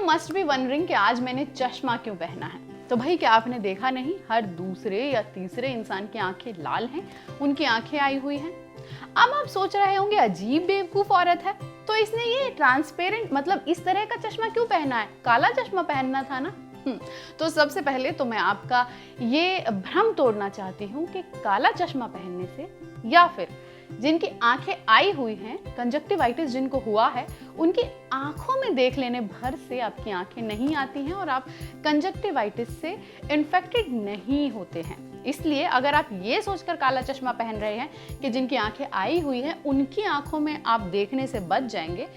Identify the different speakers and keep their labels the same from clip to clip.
Speaker 1: Must be wondering कि आज मैंने चश्मा क्यों पहना है। तो भाई क्या आपने देखा नहीं, हर दूसरे या तीसरे इंसान की आंखें लाल हैं, उनकी आंखें आई हुई हैं। अब आप सोच रहे होंगे अजीब बेवकूफ औरत है, तो इसने ये ट्रांसपेरेंट मतलब इस तरह का चश्मा क्यों पहना है, काला चश्मा पहनना था ना। तो सबसे पहले तो मैं आपका ये भ्रम तोड़ना चाहती हूँ कि काला चश्मा पहनने से या फिर जिनकी आंखें आई हुई हैं, कंजक्टिवाइटिस जिनको हुआ है, उनकी आंखों में देख लेने भर से आपकी आंखें नहीं आती हैं और आप कंजक्टिवाइटिस से इन्फेक्टेड नहीं होते हैं। इसलिए अगर आप ये सोचकर काला चश्मा पहन रहे हैं कि जिनकी आंखें आई हुई हैं उनकी आंखों में आप देखने से बच जाएंगे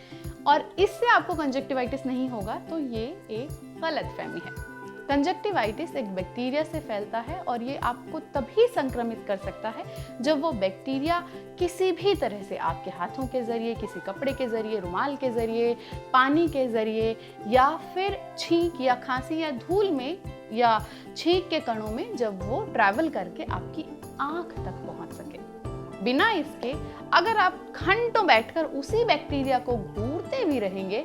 Speaker 1: और इससे आपको कंजक्टिवाइटिस नहीं होगा, तो ये एक गलतफहमी है। कंजक्टिवाइटिस एक बैक्टीरिया से फैलता है और ये आपको तभी संक्रमित कर सकता है जब वो बैक्टीरिया किसी भी तरह से आपके हाथों के जरिए, किसी कपड़े के जरिए, रुमाल के जरिए, पानी के जरिए या फिर छींक या खांसी या धूल में या छींक के कणों में जब वो ट्रैवल करके आपकी आंख तक पहुंच सके। बिना इसके अगर आप घंटों बैठकर उसी बैक्टीरिया को घूरते भी रहेंगे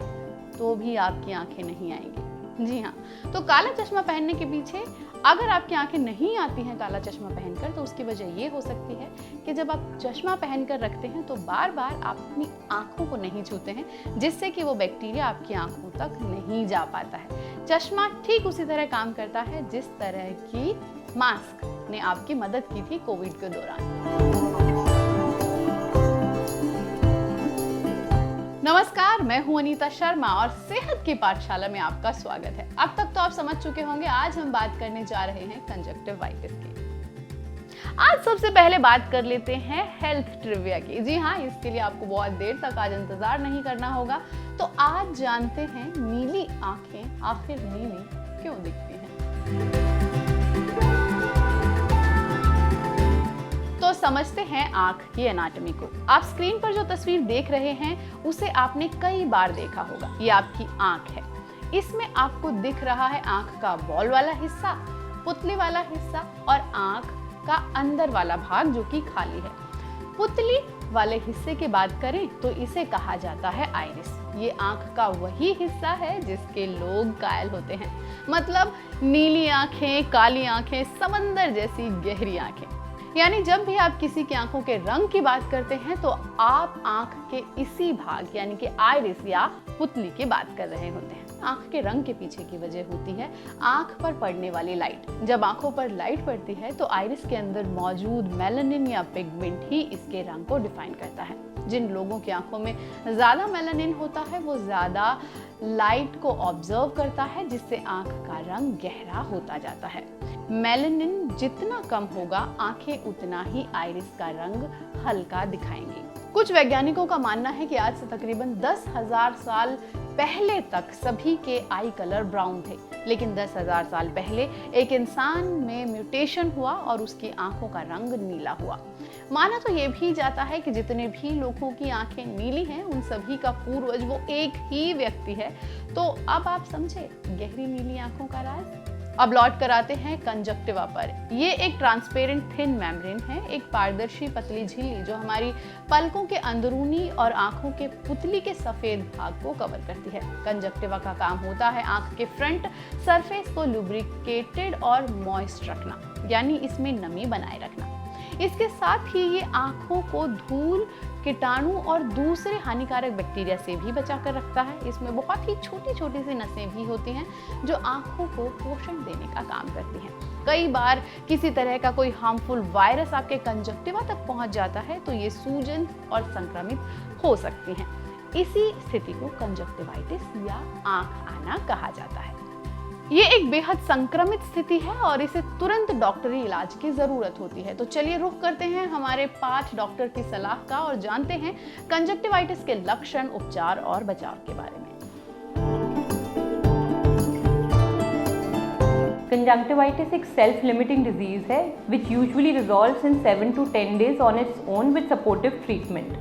Speaker 1: तो भी आपकी आंखें नहीं आएंगी। जी हाँ, तो काला चश्मा पहनने के पीछे अगर आपकी आंखें नहीं आती हैं काला चश्मा पहनकर, तो उसकी वजह ये हो सकती है कि जब आप चश्मा पहनकर रखते हैं तो बार बार आप अपनी आंखों को नहीं छूते हैं, जिससे कि वो बैक्टीरिया आपकी आंखों तक नहीं जा पाता है। चश्मा ठीक उसी तरह काम करता है जिस तरह की मास्क ने आपकी मदद की थी कोविड के दौरान। नमस्कार, मैं हूं अनीता शर्मा और सेहत की पाठशाला में आपका स्वागत है। अब तक तो आप समझ चुके होंगे आज हम बात करने जा रहे हैं कंजक्टिवाइटिस की। आज सबसे पहले बात कर लेते हैं हेल्थ ट्रिविया की। जी हाँ, इसके लिए आपको बहुत देर तक आज इंतजार नहीं करना होगा। तो आज जानते हैं नीली आंखें आखिर नीली क्यों दिखती हैं। तो समझते हैं आंख की एनाटॉमी को। आप स्क्रीन पर जो तस्वीर देख रहे हैं उसे आपने कई बार देखा होगा। ये आपकी आंख है। इसमें आपको दिख रहा है आंख का बॉल वाला हिस्सा, पुतली वाला हिस्सा और आंख का अंदर वाला भाग जो कि खाली है। पुतली वाले हिस्से की बात करें तो इसे कहा जाता है आइरिस। ये आंख का वही हिस्सा है जिसके लोग घायल होते हैं, मतलब नीली आंखें, काली आंखें, समंदर जैसी गहरी आंखें। यानी जब भी आप किसी की आंखों के रंग की बात करते हैं तो आप आंख के इसी भाग यानी कि आइरिस या पुतली की बात कर रहे होते हैं। आंख के रंग के पीछे की वजह होती है आंख पर पड़ने वाली लाइट। जब आंखों पर लाइट पड़ती है तो आइरिस के अंदर मौजूद मेलानिन या पिगमेंट ही इसके रंग को डिफाइन करता है। जिन लोगों की आंखों में ज्यादा मेलानिन होता है वो ज्यादा लाइट को ऑब्जर्व करता है, जिससे आंख का रंग गहरा होता जाता है। मेलानिन जितना कम होगा आंखें उतना ही आइरिस का रंग हल्का दिखाएंगी। कुछ वैज्ञानिकों का मानना है कि आज से तकरीबन 10,000 साल पहले तक सभी के आई कलर ब्राउन थे, लेकिन 10,000 साल पहले एक इंसान में म्यूटेशन हुआ और उसकी आंखों का रंग नीला हुआ। माना तो ये भी जाता है कि जितने भी लोगों की आंखें नीली हैं उन सभी का पूर्वज वो एक ही व्यक्ति है। तो अब आप समझे गहरी नीली आंखों का राज। अब लौट कर आते हैं कंजक्टिवा पर। ये एक ट्रांसपेरेंट थिन मेम्ब्रेन है, एक पारदर्शी पतली झिल्ली जो हमारी पलकों के अंदरूनी और आंखों के पुतली के सफेद भाग को कवर करती है। कंजक्टिवा का काम होता है आंख के फ्रंट सरफेस को लुब्रिकेटेड और मॉइस्ट रखना, यानी इसमें नमी बनाए रखना। इसके साथ ही ये आंखों को धूल, कीटाणु और दूसरे हानिकारक बैक्टीरिया से भी बचाकर रखता है। इसमें बहुत ही छोटी छोटी सी नसें भी होती हैं जो आंखों को पोषण देने का काम करती हैं। कई बार किसी तरह का कोई हार्मफुल वायरस आपके कंजक्टिवा तक पहुंच जाता है तो ये सूजन और संक्रमित हो सकती हैं। इसी स्थिति को कंजक्टिवाइटिस या आंख आना कहा जाता है। ये एक बेहद संक्रमित स्थिति है और इसे तुरंत डॉक्टरी इलाज की जरूरत होती है। तो चलिए रुख करते हैं हमारे 5 डॉक्टर की सलाह का और जानते हैं कंजक्टिवाइटिस के लक्षण, उपचार और बचाव के बारे में।
Speaker 2: कंजक्टिवाइटिस एक सेल्फ लिमिटिंग डिजीज है विच usually resolves in 7 to 10 days on its own with supportive treatment.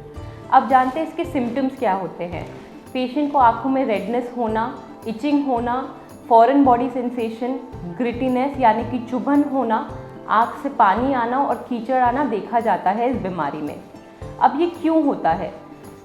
Speaker 2: अब जानते हैं इसके सिम्टम्स क्या होते हैं। पेशेंट को आंखों में रेडनेस होना, इचिंग होना, फॉरेन बॉडी सेंसेशन, ग्रिटीनेस यानी कि चुभन होना, आँख से पानी आना और कीचड़ आना देखा जाता है इस बीमारी में। अब ये क्यों होता है?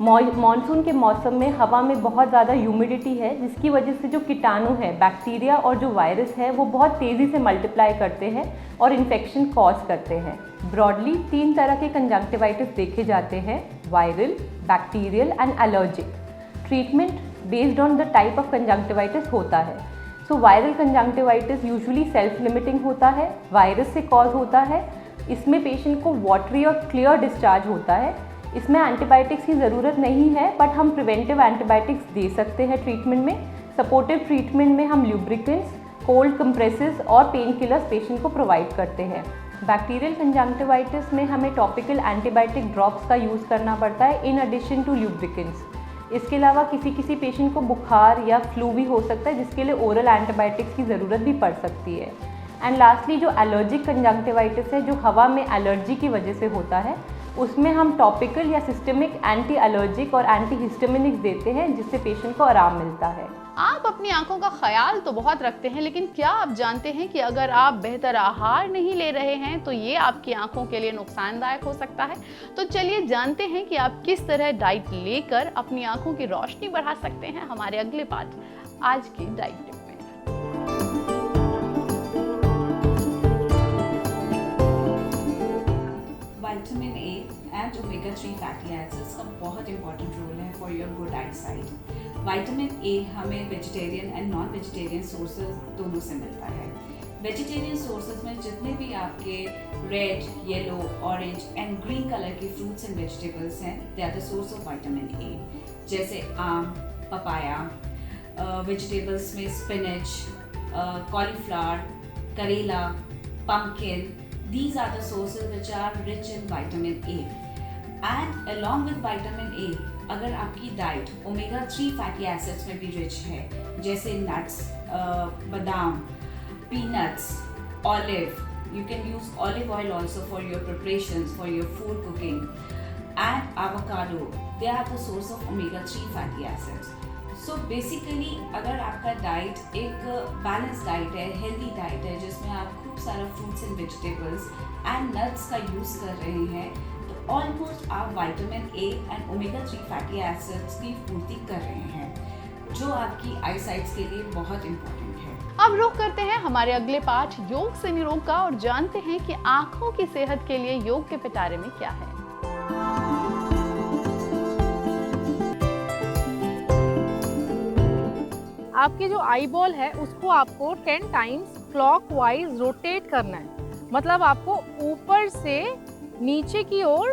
Speaker 2: मॉनसून के मौसम में हवा में बहुत ज़्यादा ह्यूमिडिटी है, जिसकी वजह से जो कीटाणु है, बैक्टीरिया और जो वायरस है, वो बहुत तेज़ी से मल्टीप्लाई करते हैं और इन्फेक्शन कॉज करते हैं। ब्रॉडली 3 तरह के कंजंक्टिवाइटिस देखे जाते हैं: viral, bacterial and allergic. Treatment based on the type of conjunctivitis होता है। So viral conjunctivitis usually self limiting होता है, वायरस से कॉज होता है। इसमें पेशेंट को वाटरी और क्लियर डिस्चार्ज होता है। इसमें एंटीबायोटिक्स की ज़रूरत नहीं है, बट हम प्रिवेंटिव एंटीबायोटिक्स दे सकते हैं ट्रीटमेंट में। सपोर्टिव ट्रीटमेंट में हम ल्यूब्रिकेंट्स, कोल्ड कंप्रेसेस और पेन किलर्स पेशेंट को प्रोवाइड करते हैं। बैक्टीरियल कंजंक्टिवाइटिस में हमें टॉपिकल एंटीबायोटिक ड्रॉप्स का यूज़ करना पड़ता है इन एडिशन टू ल्यूब्रिकेंट्स। इसके अलावा किसी पेशेंट को बुखार या फ्लू भी हो सकता है, जिसके लिए ओरल एंटीबायोटिक्स की ज़रूरत भी पड़ सकती है। एंड लास्टली जो एलर्जिक कंजंक्टिवाइटिस है, जो हवा में एलर्जी की वजह से होता है, उसमें हम टॉपिकल या सिस्टमिक एंटी एलर्जिक और एंटी हिस्टामिनिक्स देते हैं, जिससे पेशेंट को आराम मिलता है।
Speaker 1: आप अपनी आंखों का ख्याल तो बहुत रखते हैं, लेकिन क्या आप जानते हैं कि अगर आप बेहतर आहार नहीं ले रहे हैं तो ये आपकी आंखों के लिए नुकसानदायक हो सकता है। तो चलिए जानते हैं कि आप किस तरह डाइट लेकर अपनी आंखों की रोशनी बढ़ा सकते हैं हमारे अगले पार्ट आज की डाइट टिप में।
Speaker 3: Vitamin A and omega 3 fatty acids का बहुत इंपॉर्टेंट रोल है for your good eyesight. Vitamin A हमें vegetarian and non vegetarian sources दोनों से मिलता है। वेजिटेरियन सोर्सेज में जितने भी आपके red, yellow, orange and green colour के फ्रूट्स एंड वेजिटेबल्स हैं, they are the source of vitamin A, जैसे आम, पपाया। वेजिटेबल्स में स्पिनच, कॉलीफ्लावर, करेला, pumpkin. These are the sources which are rich in vitamin A. And along with vitamin A, अगर आपकी diet omega 3 fatty acids में भी rich है, जैसे नट्स, बादाम, peanuts, olive, you can use olive oil also for your preparations, for your food cooking, and avocado, they are the source of omega 3 fatty acids. So basically अगर आपका diet एक balance diet है, healthy diet है, जिसमें आप खूब सारा fruits and vegetables and nuts का यूज़ कर रहे हैं, तो ऑलमोस्ट आप vitamin A and omega 3 fatty acids की पूर्ति कर रहे हैं, जो आपकी आई साइट्स के लिए बहुत इम्पोर्टेंट है।
Speaker 1: अब रुख करते हैं हमारे अगले पाठ योग से निरोग का और जानते हैं कि आंखों की सेहत के लिए योग के पिटारे में क्या है। आपकी जो आई बॉल है उसको आपको 10 टाइम्स क्लॉकवाइज रोटेट करना है। मतलब आपको ऊपर से नीचे की ओर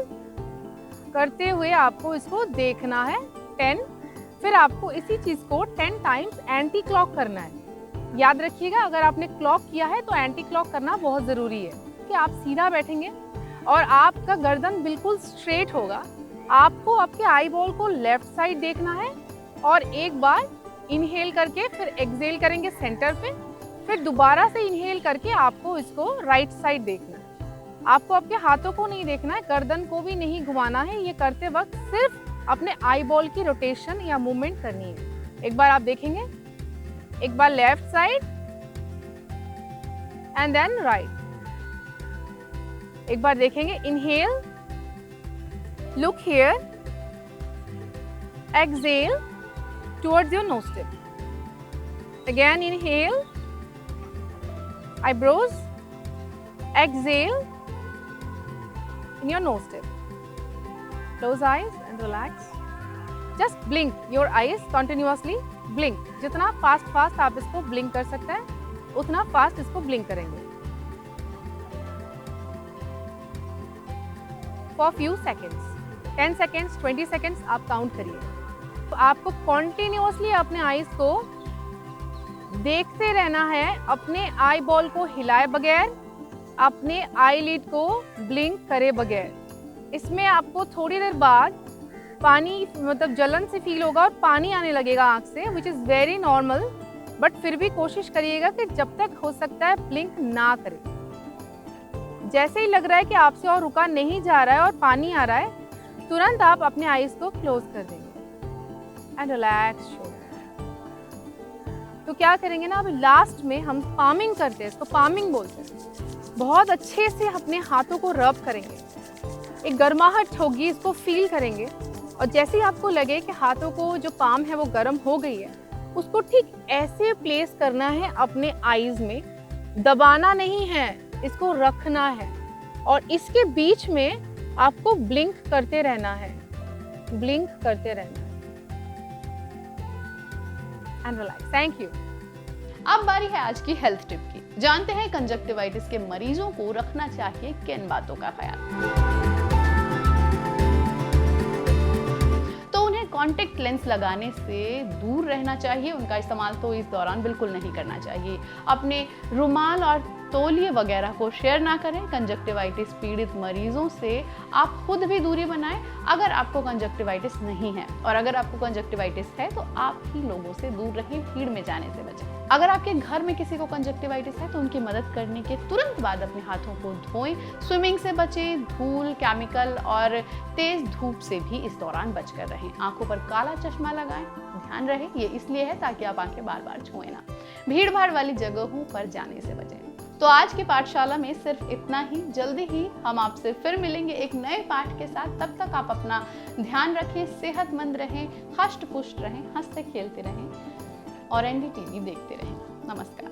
Speaker 1: करते हुए आपको इसको देखना है 10। फिर आपको इसी चीज़ को 10 टाइम्स एंटी क्लॉक करना है। याद रखिएगा, अगर आपने क्लॉक किया है तो एंटी क्लॉक करना बहुत ज़रूरी है कि आप सीधा बैठेंगे और आपका गर्दन बिल्कुल स्ट्रेट होगा। आपको आपके आई बॉल को लेफ्ट साइड देखना है और एक बार इनहेल करके फिर एक्सहेल करेंगे सेंटर पे, फिर दोबारा से इनहेल करके आपको इसको राइट साइड देखना है। आपको आपके हाथों को नहीं देखना है, गर्दन को भी नहीं घुमाना है। ये करते वक्त सिर्फ अपने आई बॉल की रोटेशन या मूवमेंट करनी है। एक बार आप देखेंगे, एक बार left side and then right. एक बार देखेंगे, inhale, look here, exhale towards your nose tip. Again inhale, eyebrows, exhale in your nose tip. Close eyes and relax. Just blink your eyes continuously. Blink. जितना fast आप इसको blink कर सकते हैं, उतना fast इसको blink करेंगे. For few seconds, 10 seconds, 20 seconds आप count करिए। तो आपको कॉन्टिन्यूसली अपने आईज को देखते रहना है, अपने आई बॉल को हिलाए बगैर, अपने आई लिड को ब्लिंक करे बगैर। इसमें आपको थोड़ी देर बाद पानी मतलब जलन से फील होगा और पानी आने लगेगा आँख से, which is very normal. But फिर भी कोशिश करिएगा कि जब तक हो सकता है ब्लिंक ना करें। जैसे ही लग रहा है कि आपसे और रुका नहीं जा रहा है और पानी आ रहा है, तुरंत आप अपने आईज को क्लोज कर देंगे एंड रिलैक्स शोल्डर। तो क्या करेंगे ना, अभी लास्ट में हम पामिंग करते हैं, इसको पामिंग बोलते हैं। बहुत अच्छे से अपने हाथों को रब करेंगे, एक गर्माहट होगी, इसको फील करेंगे
Speaker 4: और जैसे ही आपको लगे कि हाथों को जो पाम है वो गर्म हो गई है, उसको ठीक ऐसे प्लेस करना है अपने आईज में, दबाना नहीं है, इसको रखना है और इसके बीच में आपको ब्लिंक करते रहना है, ब्लिंक करते रहना है। And relax. Thank you.
Speaker 1: अब बारी है आज की हेल्थ टिप की। जानते हैं कंजक्टिवाइटिस के मरीजों को रखना चाहिए किन बातों का ख्याल। कॉन्टेक्ट लेंस लगाने से दूर रहना चाहिए, उनका इस्तेमाल तो इस दौरान बिल्कुल नहीं करना चाहिए। अपने रुमाल और तौलिए वगैरह को शेयर ना करें। कंजक्टिवाइटिस पीड़ित मरीजों से आप खुद भी दूरी बनाएं अगर आपको कंजक्टिवाइटिस नहीं है, और अगर आपको कंजक्टिवाइटिस है तो आप ही लोगों से दूर रहें, भीड़ में जाने से बचें। अगर आपके घर में किसी को कंजक्टिवाइटिस है तो उनकी मदद करने के तुरंत बाद अपने हाथों को धोएं। स्विमिंग से बचें, धूल, केमिकल और तेज धूप से भी इस दौरान बचकर रहें। आंखों पर काला चश्मा लगाएं, ध्यान रहे ये इसलिए है ताकि आप आंखें बार बार छुएं ना। भीड़ भाड़ वाली जगहों पर जाने से बचें। तो आज की पाठशाला में सिर्फ इतना ही। जल्दी ही हम आपसे फिर मिलेंगे एक नए पाठ के साथ। तब तक आप अपना ध्यान रखें, सेहतमंद रहें, हष्ट पुष्ट रहें, हंसते खेलते रहें और NDTV देखते रहें। नमस्कार।